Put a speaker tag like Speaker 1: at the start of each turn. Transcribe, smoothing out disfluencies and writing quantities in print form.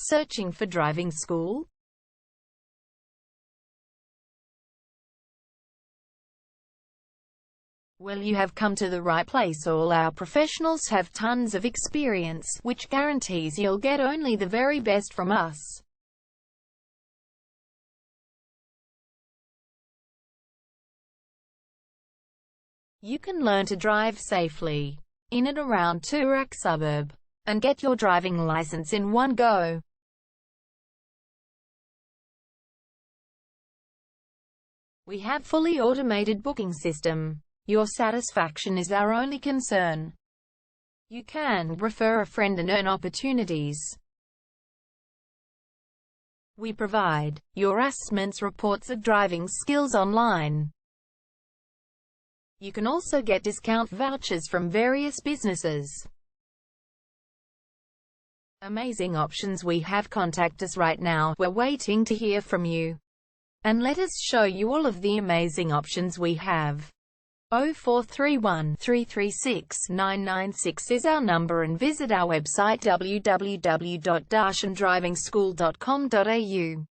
Speaker 1: Searching for driving school? Well, you have come to the right place. All our professionals have tons of experience, which guarantees you'll get only the very best from us. You can learn to drive safely in and around Toorak suburb and get your driving license in one go. We have fully automated booking system. Your satisfaction is our only concern. You can refer a friend and earn opportunities. We provide your assessments reports of driving skills online. You can also get discount vouchers from various businesses. Amazing options we have. Contact us right now. We're waiting to hear from you. And let us show you all of the amazing options we have. 0431 336 996 is our number, and visit our website www.darshandrivingschool.com.au.